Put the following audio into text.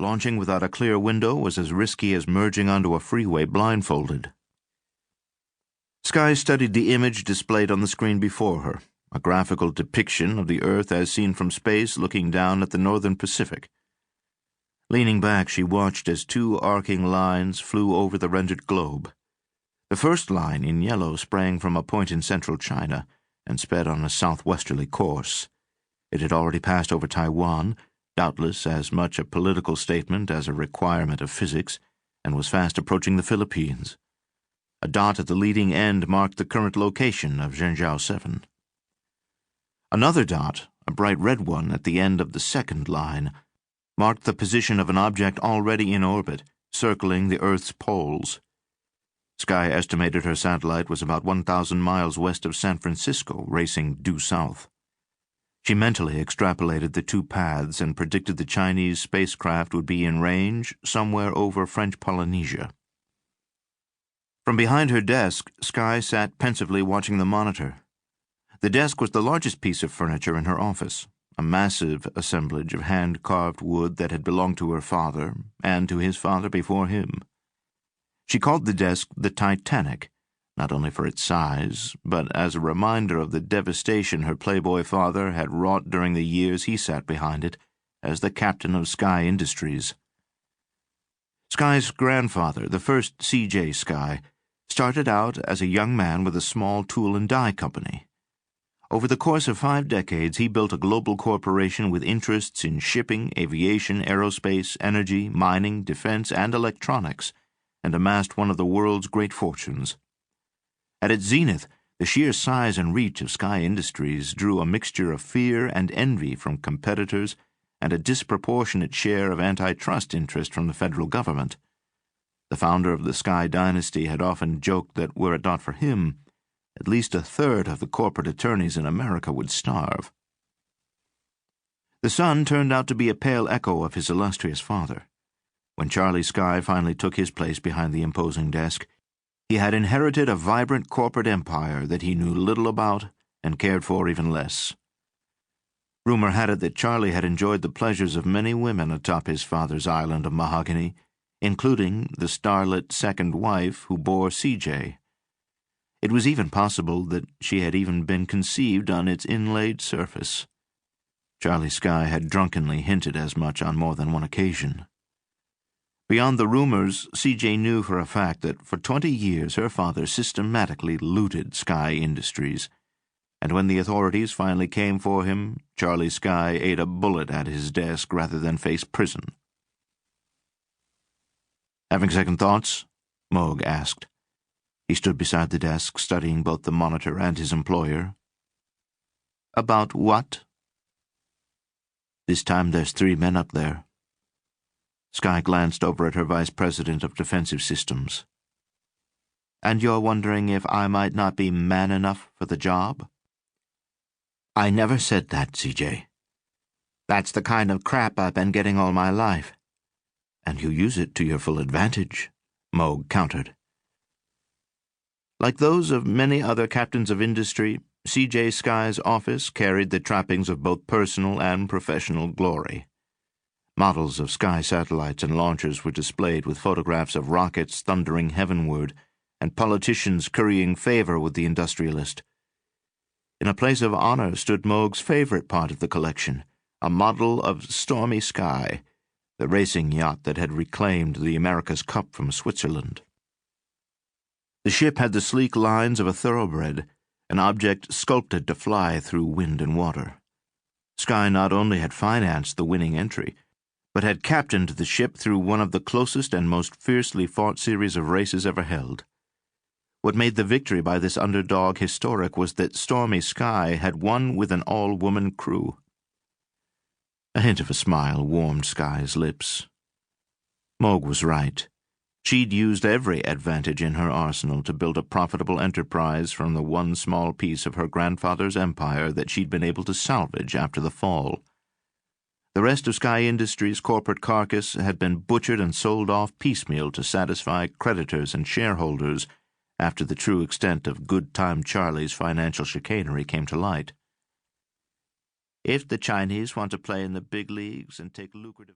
Launching without a clear window was as risky as merging onto a freeway blindfolded. Skye studied the image displayed on the screen before her, a graphical depiction of the Earth as seen from space looking down at the northern Pacific. Leaning back, she watched as two arcing lines flew over the rendered globe. The first line, in yellow, sprang from a point in central China and sped on a southwesterly course. It had already passed over Taiwan, doubtless as much a political statement as a requirement of physics, and was fast approaching the Philippines. A dot at the leading end marked the current location of Zhengzhou 7. Another dot, a bright red one at the end of the second line, marked the position of an object already in orbit, circling the Earth's poles. Skye estimated her satellite was about 1,000 miles west of San Francisco, racing due south. She mentally extrapolated the two paths and predicted the Chinese spacecraft would be in range somewhere over French Polynesia. From behind her desk, Skye sat pensively watching the monitor. The desk was the largest piece of furniture in her office, a massive assemblage of hand-carved wood that had belonged to her father and to his father before him. She called the desk the Titanic, not only for its size, but as a reminder of the devastation her playboy father had wrought during the years he sat behind it as the captain of Skye Industries. Skye's grandfather, the first C.J. Skye, started out as a young man with a small tool and die company. Over the course of 5 decades, he built a global corporation with interests in shipping, aviation, aerospace, energy, mining, defense, and electronics, and amassed one of the world's great fortunes. At its zenith, the sheer size and reach of Skye Industries drew a mixture of fear and envy from competitors and a disproportionate share of antitrust interest from the federal government. The founder of the Skye dynasty had often joked that were it not for him, at least a third of the corporate attorneys in America would starve. The son turned out to be a pale echo of his illustrious father. When Charlie Skye finally took his place behind the imposing desk, he had inherited a vibrant corporate empire that he knew little about and cared for even less. Rumor had it that Charlie had enjoyed the pleasures of many women atop his father's island of mahogany, including the starlit second wife who bore C.J. It was even possible that she had even been conceived on its inlaid surface. Charlie Skye had drunkenly hinted as much on more than one occasion. Beyond the rumors, C.J. knew for a fact that for 20 years her father systematically looted Skye Industries, and when the authorities finally came for him, Charlie Skye ate a bullet at his desk rather than face prison. "Having second thoughts?" Moog asked. He stood beside the desk, studying both the monitor and his employer. "About what?" "This time there's 3 men up there." Skye glanced over at her vice president of defensive systems. "And you're wondering if I might not be man enough for the job?" "I never said that, C.J. That's the kind of crap I've been getting all my life." "And you use it to your full advantage," Moog countered. Like those of many other captains of industry, C.J. Skye's office carried the trappings of both personal and professional glory. Models of Skye satellites and launchers were displayed with photographs of rockets thundering heavenward and politicians currying favor with the industrialist. In a place of honor stood Moog's favorite part of the collection, a model of Stormy Skye, the racing yacht that had reclaimed the America's Cup from Switzerland. The ship had the sleek lines of a thoroughbred, an object sculpted to fly through wind and water. Skye not only had financed the winning entry, but had captained the ship through one of the closest and most fiercely fought series of races ever held. What made the victory by this underdog historic was that Stormy Skye had won with an all-woman crew. A hint of a smile warmed Skye's lips. Moog was right. She'd used every advantage in her arsenal to build a profitable enterprise from the one small piece of her grandfather's empire that she'd been able to salvage after the fall. The rest of Skye Industries' corporate carcass had been butchered and sold off piecemeal to satisfy creditors and shareholders after the true extent of Good Time Charlie's financial chicanery came to light. If the Chinese want to play in the big leagues and take lucrative